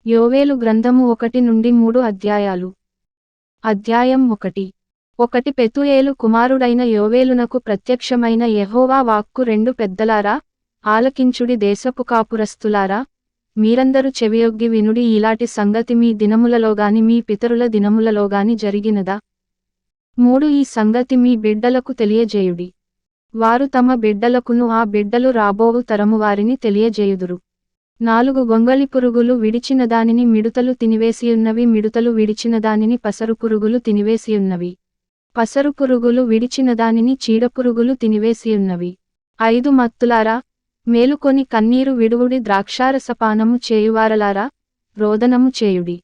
యోవేలు గ్రంథము 1-3 అధ్యాయాలు. అధ్యాయం 1. పెతూయేలు కుమారుడైన యోవేలునకు ప్రత్యక్షమైన యెహోవా వాక్కు. రెండు పెద్దలారా, ఆలకించుడి. దేశపు కాపురస్తులారా, మీరందరూ చెవియొగ్గి వినుడి. ఇలాటి సంగతి మీ దినములలోగాని మీ పితరుల దినములలోగాని జరిగినదా? 3 ఈ సంగతి మీ బిడ్డలకు తెలియజేయుడి. వారు తమ బిడ్డలకును, ఆ బిడ్డలు రాబోవు తరము వారిని తెలియజేయుదురు. 4 గొంగళి పురుగులు విడిచిన దానిని మిడుతలు తినివేసియున్నవి, మిడుతలు విడిచిన దానిని పసరు పురుగులు తినివేసియున్నవి, పసరు పురుగులు విడిచిన దానిని చీడపురుగులు తినివేసియున్నవి. 5 మత్తులారా, మేలుకొని కన్నీరు విడువుడి. ద్రాక్షారసపానము చేయువారలారా, రోదనము చేయుడి.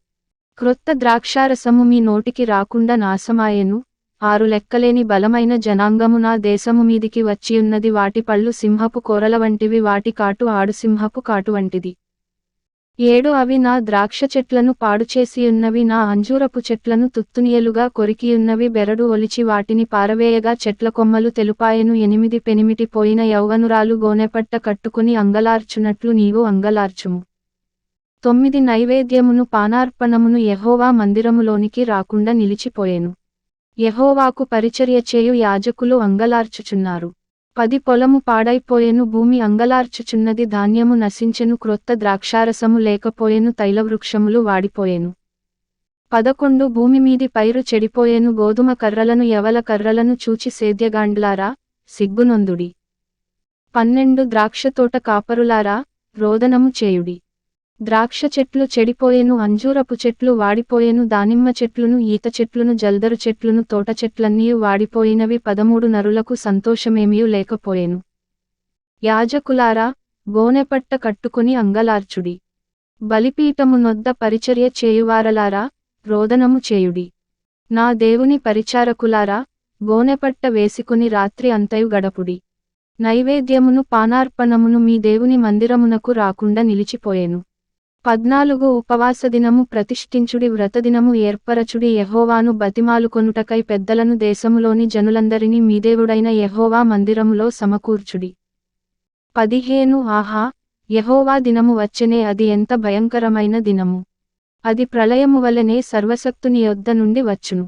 క్రొత్త ద్రాక్షారసము మీ నోటికి రాకుండా నాశమాయెను. 6 లెక్కలేని బలమైన జనాంగము నా దేశము మీదికి వచ్చియున్నది. వాటి పళ్ళు సింహపు కోరల వంటివి, వాటి కాటు ఆడు సింహపు కాటు వంటిది. 7 అవి నా ద్రాక్ష చెట్లను పాడుచేసియున్నవి, నా అంజూరపు చెట్లను తుత్తునియలుగా కొరికియున్నవి. బెరడు ఒలిచి వాటిని పారవేయగా చెట్ల కొమ్మలు తెలుపాయెను. 8 పెనిమిటి పోయిన యౌవనురాలు గోనెపట్ట కట్టుకుని అంగలార్చునట్లు నీవు అంగలార్చుము. 9 నైవేద్యమును పానార్పణమును యెహోవా మందిరములోనికి రాకుండా నిలిచిపోయెను. యెహోవాకు పరిచర్య చేయు యాజకులు అంగలార్చుచున్నారు. 10 పొలము పాడైపోయెను, భూమి అంగలార్చుచున్నది. ధాన్యము నశించెను, క్రొత్త ద్రాక్షారసము లేకపోయెను, తైలవృక్షములు వాడిపోయెను. 11 భూమి మీది పైరు చెడిపోయెను. గోధుమ కర్రలను యవల కర్రలను చూచి సేద్యగాండ్లారా, సిగ్గునొందుడి. 12 ద్రాక్షతోట కాపరులారా, రోదనము చేయుడి. ద్రాక్ష చెట్లు చెడిపోయెను, అంజూరపు చెట్లు వాడిపోయెను, దానిమ్మ చెట్లును, ఈత చెట్లును, జల్దరు చెట్లును, తోట చెట్లన్నీయు వాడిపోయినవి. 13 నరులకు సంతోషమేమియు లేకపోయెను. యాజకులారా, గోనెపట్ట కట్టుకుని అంగలార్చుడి. బలిపీఠము నొద్ద పరిచర్య చేయువారలారా, రోదనము చేయుడి. నా దేవుని పరిచారకులారా, గోనెపట్ట వేసుకుని రాత్రి అంతయు గడపుడి. నైవేద్యమును పానార్పణమును మీ దేవుని మందిరమునకు రాకుండా నిలిచిపోయెను. 14 ఉపవాసదినము ప్రతిష్ఠించుడి, వ్రతదినము ఏర్పరచుడి. యెహోవాను బతిమాలుకొనుటకై పెద్దలను దేశములోని జనులందరినీ మీ దేవుడైన యెహోవా మందిరములో సమకూర్చుడి. 15 ఆహా, యెహోవా దినము వచ్చెనే, అది ఎంత భయంకరమైన దినము! అది ప్రళయము వలెనే సర్వశక్తుని యొద్ద నుండి వచ్చును.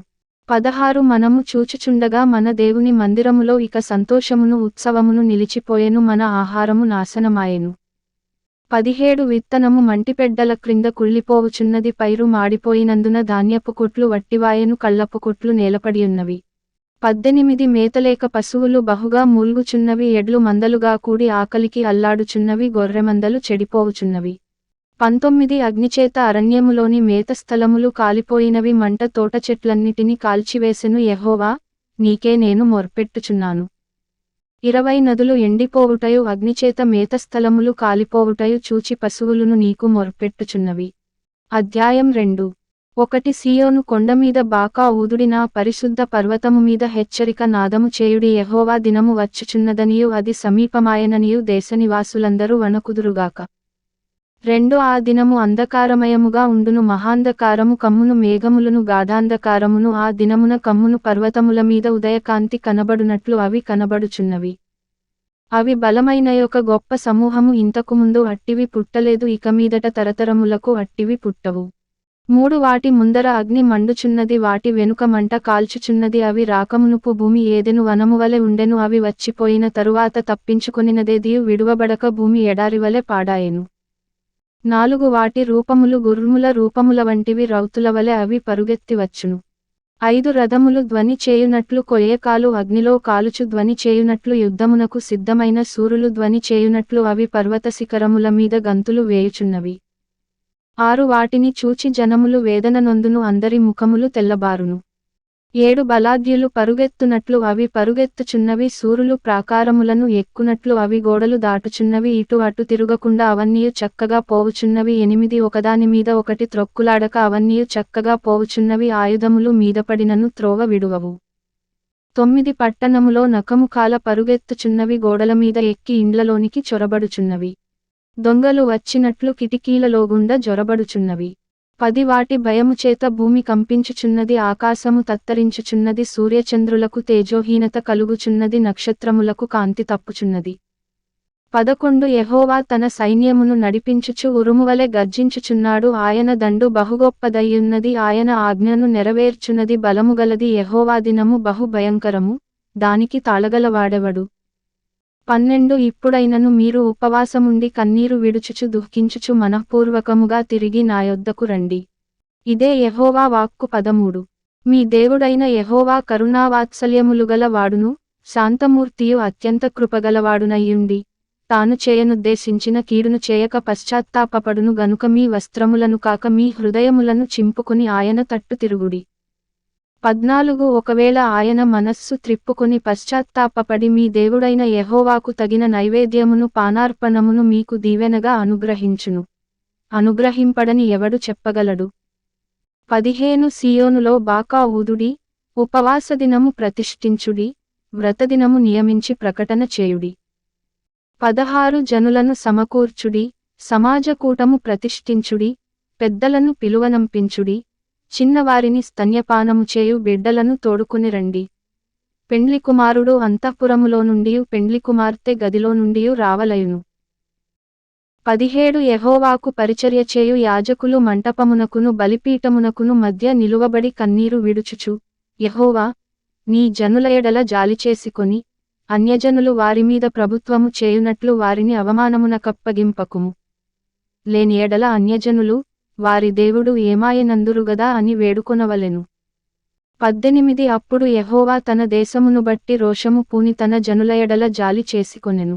16 మనము చూచుచుండగా మన దేవుని మందిరములో ఇక సంతోషమును ఉత్సవమును నిలిచిపోయెను, మన ఆహారము నాశనమాయెను. 17 విత్తనము మంటిపెడ్డల క్రింద కుళ్ళిపోవుచున్నది, పైరు మాడిపోయినందున ధాన్యపు కొట్లు వట్టివాయెను, కళ్ళపు కొట్లు నేలపడియున్నవి. 18 మేతలేక పశువులు బహుగా మూల్గుచున్నవి, ఎడ్లు మందలుగా కూడి ఆకలికి అల్లాడుచున్నవి, గొర్రెమందలు చెడిపోవుచున్నవి. 19 అగ్నిచేత అరణ్యములోని మేతస్థలములు కాలిపోయినవి, మంట తోట చెట్లన్నిటిని కాల్చివేసెను. యెహోవా, నీకే నేను మొర్పెట్టుచున్నాను. 20 నదులు ఎండిపోవుటయు, అగ్నిచేత మేతస్థలములు కాలిపోవుటయు చూచి పశువులును నీకు మొర్పెట్టుచున్నవి. అధ్యాయం 2. 1 సీయోను కొండమీద బాకా ఊదుడి, నా పరిశుద్ధ పర్వతము మీద హెచ్చరిక నాదము చేయుడి. యెహోవా దినము వచ్చుచున్నదనియు అది సమీపమాయెననియు దేశనివాసులందరూ వణకుదురుగాక. 2 ఆ దినము అంధకారమయముగా ఉండును, మహాంధకారము కమ్మును, మేఘములను గాఢాంధకారమును. ఆ దినమున కమ్మును, పర్వతముల మీద ఉదయకాంతి కనబడునట్లు అవి కనబడుచున్నవి. అవి బలమైనయొక గొప్ప సమూహము, ఇంతకుముందు అట్టివి పుట్టలేదు, ఇక మీదట తరతరములకు అట్టివి పుట్టవు. 3 వాటి ముందర అగ్ని మండుచున్నది, వాటి వెనుక మంట కాల్చుచున్నది. అవి రాకమునుపు భూమి ఏదెను వనమువలె ఉండెను, అవి వచ్చిపోయిన తరువాత తప్పించుకొనినదేదియు విడువబడక భూమి ఎడారివలె పాడాయెను. 4 వాటి రూపములు గుర్రముల రూపముల వంటివి, రౌతులవలె అవి పరుగెత్తి వచ్చును. 5 రథములు ధ్వని చేయునట్లు, కొయ్యకాలు అగ్నిలో కాలుచు ధ్వని చేయునట్లు, యుద్ధమునకు సిద్ధమైన శూరులు ధ్వని చేయునట్లు అవి పర్వత శిఖరముల మీద గంతులు వేయుచున్నవి. 6 వాటిని చూచి జనములు వేదన నొందును, అందరి ముఖములు తెల్లబారును. 7 బలాఢ్యులు పరుగెత్తునట్లు అవి పరుగెత్తుచున్నవి, శూరులు ప్రాకారములను ఎక్కునట్లు అవి గోడలు దాటుచున్నవి, ఇటు అటు తిరుగకుండా అవన్నీయు చక్కగా పోవుచున్నవి. 8 ఒకదానిమీద ఒకటి త్రొక్కులాడక అవన్నీయు చక్కగా పోవుచున్నవి, ఆయుధములు మీదపడినను త్రోవ విడువవు. 9 పట్టణములో నకముకాల పరుగెత్తుచున్నవి, గోడలమీద ఎక్కి ఇండ్లలోనికి చొరబడుచున్నవి. దొంగలు వచ్చినట్లు కిటికీలలోగుండా జొరబడుచున్నవి. 10 వాటి భయముచేత భూమి కంపించుచున్నది, ఆకాశము తత్తరించుచున్నది, సూర్యచంద్రులకు తేజోహీనత కలుగుచున్నది, నక్షత్రములకు కాంతి తప్పుచున్నది. 11 యెహోవా తన సైన్యమును నడిపించుచు ఉరుమువలె గర్జించుచున్నాడు. ఆయన దండు బహుగొప్పదయ్యున్నది. ఆయన ఆజ్ఞను నెరవేర్చునది బలముగలది. యెహోవా దినము బహు భయంకరము, దానికి తాళగలవాడెవడు? 12 ఇప్పుడైనను మీరు ఉపవాసముండి కన్నీరు విడుచుచు దుఃఖించుచు మనఃపూర్వకముగా తిరిగి నా యొద్దకు రండి. ఇదే యెహోవా వాక్కు. 13 మీ దేవుడైన యెహోవా కరుణావాత్సల్యములుగల వాడును, శాంతమూర్తియు అత్యంత కృపగలవాడునయ్యుండి, తాను చేయనుద్దేశించిన కీడును చేయక పశ్చాత్తాపపడును గనుక మీ వస్త్రములను కాక మీ హృదయములను చింపుకుని ఆయన తట్టు తిరుగుడి. 14 ఒకవేళ ఆయన మనస్సు త్రిప్పుకొని పశ్చాత్తాపపడి మీ దేవుడైన యెహోవాకు తగిన నైవేద్యమును పానార్పణమును మీకు దీవెనగా అనుగ్రహించును. అనుగ్రహింపడని ఎవడు చెప్పగలడు? 15 సీయోనులో బాకా ఊదుడి, ఉపవాసదినము ప్రతిష్ఠించుడి, వ్రతదినము నియమించి ప్రకటన చేయుడి. 16 జనులను సమకూర్చుడి, సమాజకూటము ప్రతిష్ఠించుడి, పెద్దలను పిలువనంపించుడి, చిన్నవారిని స్తన్యపానము చేయు బిడ్డలను తోడుకుని రండి. పెండ్లికుమారుడు అంతఃపురములో నుండియు పెండ్లికుమార్తె గదిలో నుండియు రావలయును. 17 యెహోవాకు పరిచర్య చేయు యాజకులు మంటపమునకును బలిపీఠమునకును మధ్య నిలువబడి కన్నీరు విడుచుచు, యెహోవా, నీ జనుల ఎడల జాలిచేసికొని, అన్యజనులు వారిమీద ప్రభుత్వము చేయునట్లు వారిని అవమానమునకప్పగింపకుము. లేని ఎడల అన్యజనులు, వారి దేవుడు ఏమాయనందురుగదా అని వేడుకొనవలెను. 18 అప్పుడు యెహోవా తన దేశమును బట్టి రోషము పూని తన జనుల ఎడల జాలి చేసికొనెను.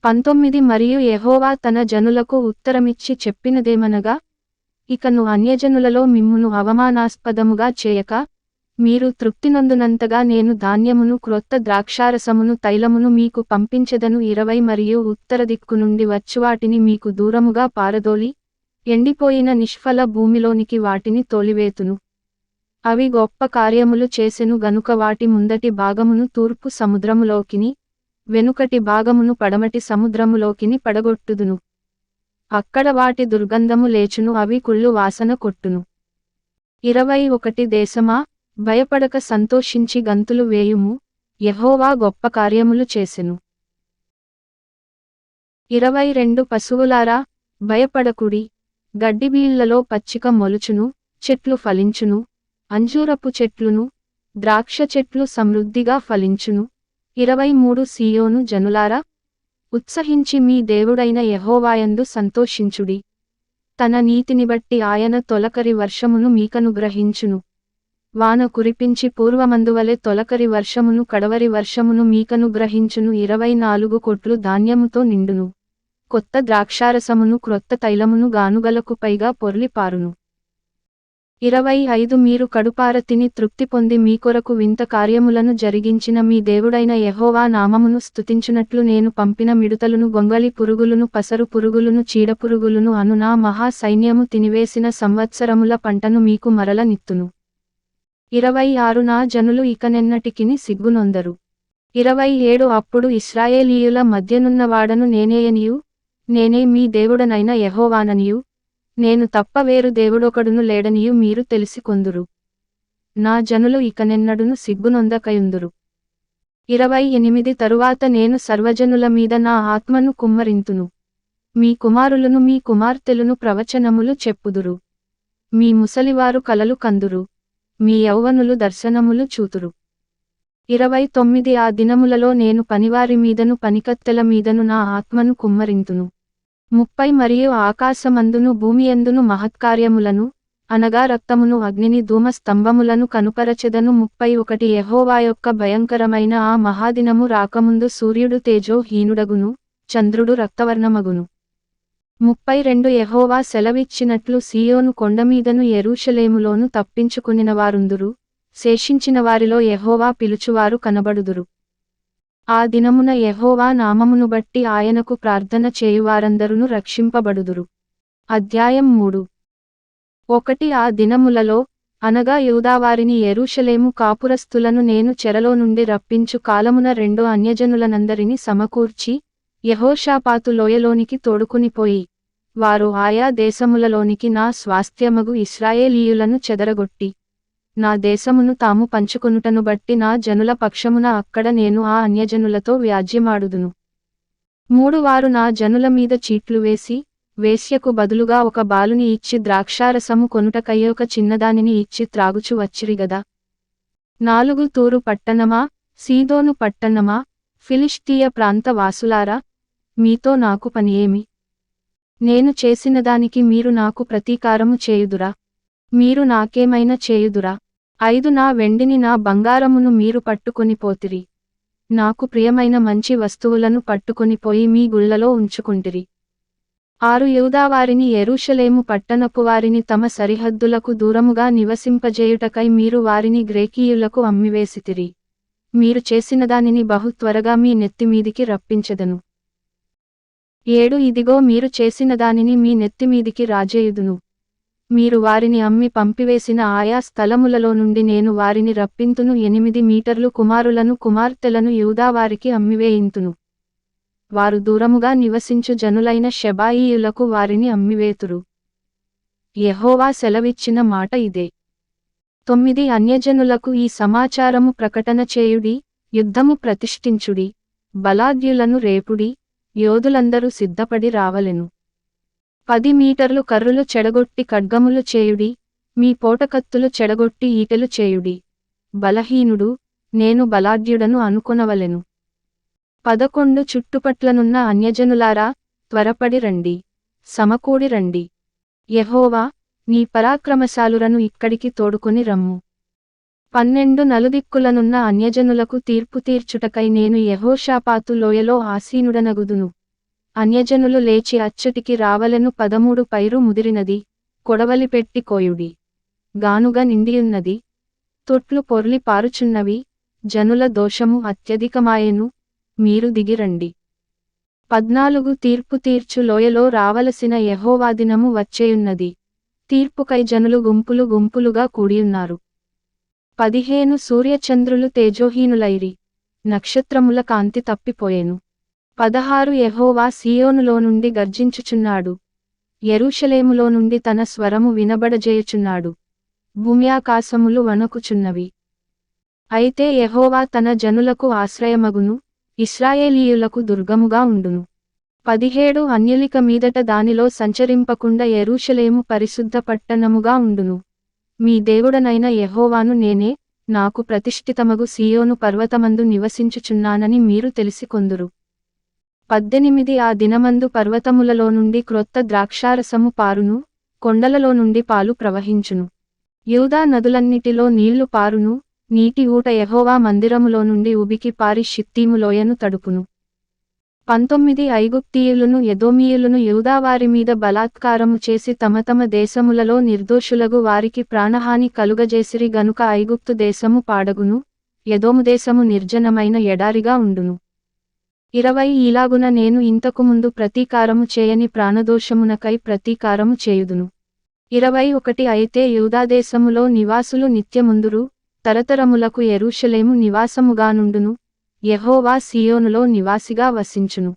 19 మరియు యెహోవా తన జనులకు ఉత్తరమిచ్చి చెప్పినదేమనగా, ఇకను అన్యజనులలో మిమ్మును అవమానాస్పదముగా చేయక, మీరు తృప్తినొందునంతగా నేను ధాన్యమును క్రొత్త ద్రాక్షారసమును తైలమును మీకు పంపించెదను. 20 మరియు ఉత్తర దిక్కు నుండి వచ్చువాటిని మీకు దూరముగా పారదోలి, ఎండిపోయిన నిష్ఫల భూమిలోనికి వాటిని తోలివేతును. అవి గొప్ప కార్యములు చేసెను గనుక వాటి ముందటి భాగమును తూర్పు సముద్రములోకిని, వెనుకటి భాగమును పడమటి సముద్రములోకిని పడగొట్టుదును. అక్కడ వాటి దుర్గంధము లేచును, అవి కుళ్ళు వాసన కొట్టును. 21 దేశమా, భయపడక సంతోషించి గంతులు వేయుము, యెహోవా గొప్ప కార్యములు చేసెను. 22 పశువులారా, భయపడకుడి, గడ్డిబీళ్లలో పచ్చిక మొలుచును, చెట్లు ఫలించును, అంజూరపు చెట్లును, ద్రాక్ష చెట్లు సమృద్ధిగా ఫలించును. 23 సీయోను జనులారా, ఉత్సహించి మీ దేవుడైన యెహోవాయందు సంతోషించుడి. తన నీతిని బట్టి ఆయన తొలకరి వర్షమును మీకనుగ్రహించును. వాన కురిపించి పూర్వమందువలె తొలకరి వర్షమును కడవరి వర్షమును మీకనుగ్రహించును. 24 కొట్లు ధాన్యముతో నిండును, కొత్త ద్రాక్షారసమును క్రొత్త తైలమును గానుగలకు పైగా పొర్లి పారును. 25 మీరు కడుపార తిని తృప్తి పొంది మీ కొరకు వింత కార్యములను జరిగించిన మీ దేవుడైన యెహోవా నామమును స్తుతించునట్లు నేను పంపిన మిడుతలును గొంగళి పురుగులును పసరు పురుగులును చీడపురుగులును అను నా మహా సైన్యము తినివేసిన సంవత్సరముల పంటను మీకు మరల నిత్తును. 26 నా జనులు ఇకనెన్నటికిని సిగ్గునొందరు. 27 అప్పుడు ఇశ్రాయేలీయుల మధ్యనున్నవాడను నేనేయనియు, నేనే మీ దేవుడనైన యెహోవాననియు, నేను తప్ప వేరు దేవుడొకడును లేడనియు మీరు తెలిసికొందురు. నా జనులు ఇకనెన్నడును సిగ్గునొందకయుందురు. 28 తరువాత నేను సర్వజనుల మీద నా ఆత్మను కుమ్మరింతును. మీ కుమారులను మీ కుమార్తెలును ప్రవచనములు చెప్పుదురు. మీ ముసలివారు కలలు కందురు. మీ యౌవనులు దర్శనములు చూతురు. 29 ఆ దినములలో నేను పనివారి మీదను పనికత్తెల మీదను నా ఆత్మను కుమ్మరింతును. 30 మరియు ఆకాశమందును భూమియందును మహత్కార్యములను, అనగా రక్తమును అగ్నిని ధూమ స్తంభములను కనుపరచెదను. 31 యెహోవా యొక్క భయంకరమైన ఆ మహాదినము రాకముందు సూర్యుడు తేజోహీనుడగును, చంద్రుడు రక్తవర్ణమగును. 32 యెహోవా సెలవిచ్చినట్లు సీయోను కొండమీదను యెరూషలేములోను తప్పించుకొనినవారుందురు, శేషించిన వారిలో యెహోవా పిలుచువారు కనబడుదురు. ఆ దినమున యెహోవా నామమును బట్టి ఆయనకు ప్రార్థన చేయువారందరును రక్షింపబడుదురు. అధ్యాయం 3. 1 ఆ దినములలో, అనగా యూదావారిని యెరూషలేము కాపురస్తులను నేను చెరలో నుండి రప్పించు కాలమున 2 అన్యజనులనందరిని సమకూర్చి, యెహోషాపాతు లోయలోనికి తోడుకునిపోయి, వారు ఆయా దేశములలోనికి నా స్వాస్థ్యమగు ఇశ్రాయేలీయులను చెదరగొట్టి, నా దేశమును తాము పంచుకొనుటను బట్టి నా జనుల పక్షమున అక్కడ నేను ఆ అన్యజనులతో వ్యాజ్యమాడుదును. 3 వారు నా జనుల మీద చీట్లు వేసి, వేశ్యకు బదులుగా ఒక బాలుని ఇచ్చి ద్రాక్షారసము కొనుటకయ్యే ఒక చిన్నదానిని ఇచ్చి త్రాగుచు వచ్చిరి గదా. 4 తూరు పట్టణమా, సీదోను పట్టణమా, ఫిలిష్తీయ ప్రాంత వాసులారా, మీతో నాకు పని ఏమి? నేను చేసిన దానికి మీరు నాకు ప్రతీకారము చేయుదురా? మీరు నాకేమైనా చేయుదురా? 5 నా వెండిని నా బంగారమును మీరు పట్టుకొని పోతిరి. నాకు ప్రియమైన మంచి వస్తువులను పట్టుకొని పోయి మీ గుళ్లలో ఉంచుకుంటిరి. 6 యూదావారిని యెరూషలేము పట్టణపు వారిని తమ సరిహద్దులకు దూరముగా నివసింపజేయుటకై మీరు వారిని గ్రేకీయులకు అమ్మివేసితిరి. మీరు చేసిన దానిని బహు త్వరగా మీ నెత్తిమీదికి రప్పించెదను. 7 ఇదిగో మీరు చేసిన దానిని మీ నెత్తిమీదికి రాజేయుదును. మీరు వారిని అమ్మి పంపివేసిన ఆయా స్థలములలో నుండి నేను వారిని రప్పింతును. 8 మీటర్లు కుమారులను కుమార్తెలను యూదావారికి అమ్మివేయింతును. వారు దూరముగా నివసించు జనులైన షెబాయీయులకు వారిని అమ్మివేతురు. యెహోవా సెలవిచ్చిన మాట ఇదే. 9 అన్యజనులకు ఈ సమాచారము ప్రకటన చేయుడి, యుద్ధము ప్రతిష్ఠించుడి, బలాఢ్యులను రేపుడి, యోధులందరూ సిద్ధపడి రావలెను. 10 మీటర్లు కర్రులు చెడగొట్టి ఖడ్గములు చేయుడి, మీ పోటకత్తులు చెడగొట్టి ఈటెలు చేయుడి. బలహీనుడు, నేను బలాఢ్యుడను అనుకొనవలెను. 11 చుట్టుపట్లనున్న అన్యజనులారా, త్వరపడి రండి, సమకూడి రండి. యెహోవా, నీ పరాక్రమశాలురను ఇక్కడికి తోడుకొని రమ్ము. 12 నలుదిక్కులనున్న అన్యజనులకు తీర్పు తీర్చుటకై నేను యెహోషాపాతు లోయలో ఆసీనుడనగుదును. అన్యజనులు లేచి అచ్చటికి రావలెను. 13 పైరు ముదిరినది, కొడవలి పెట్టి కోయుడి. గానుగ నిండియున్నది, తొట్లు పొర్లి పారుచున్నవి, జనుల దోషము అత్యధికమాయెను, మీరు దిగిరండి. 14 తీర్పు తీర్చు లోయలో రావలసిన యెహోవా దినము వచ్చేయున్నది. తీర్పుకై జనులు గుంపులు గుంపులుగా కూడియున్నారు. 15 సూర్యచంద్రులు తేజోహీనులైరి, నక్షత్రముల కాంతి తప్పిపోయెను. 16 యెహోవా సీయోనులో నుండి గర్జించుచున్నాడు, యెరూషలేములో నుండి తన స్వరము వినబడజేయుచున్నాడు. భూమ్యాకాశములు వణకుచున్నవి. అయితే యెహోవా తన జనులకు ఆశ్రయమగును, ఇశ్రాయేలీయులకు దుర్గముగా ఉండును. 17 అన్యులిక మీదట దానిలో సంచరింపకుండా యెరూషలేము పరిశుద్ధ పట్టణముగా ఉండును. మీ దేవుడనైన యెహోవాను నేనే, నాకు ప్రతిష్ఠితమగు సీయోను పర్వతమందు నివసించుచున్నానని మీరు తెలిసికొందురు. 18 ఆ దినమందు పర్వతములలో నుండి క్రొత్త ద్రాక్షారసము పారును, కొండలలో నుండి పాలు ప్రవహించును. యూదా నదులన్నిటిలో నీళ్లు పారును, నీటి ఊట యెహోవా మందిరములో నుండి ఉబికి పారి షిత్తీము లోయను తడుపును. 19 ఐగుప్తీయులను ఎదోమీయులను యూదావారి మీద బలాత్కారము చేసి తమ తమ దేశములలో నిర్దోషులగు వారికి ప్రాణహాని కలుగజేసిరి గనుక ఐగుప్తు దేశము పాడగును, ఎదోము దేశము నిర్జనమైన ఎడారిగా ఉండును. 20 ఈలాగున నేను ఇంతకు ముందు ప్రతీకారము చేయని ప్రాణదోషమునకై ప్రతీకారము చేయుదును. 21 అయితే యూదాదేశములో నివాసులు నిత్యముందురు, తరతరములకు యెరూషలేము నివాసముగానుండును, యెహోవా సీయోనులో నివాసిగా వసించును.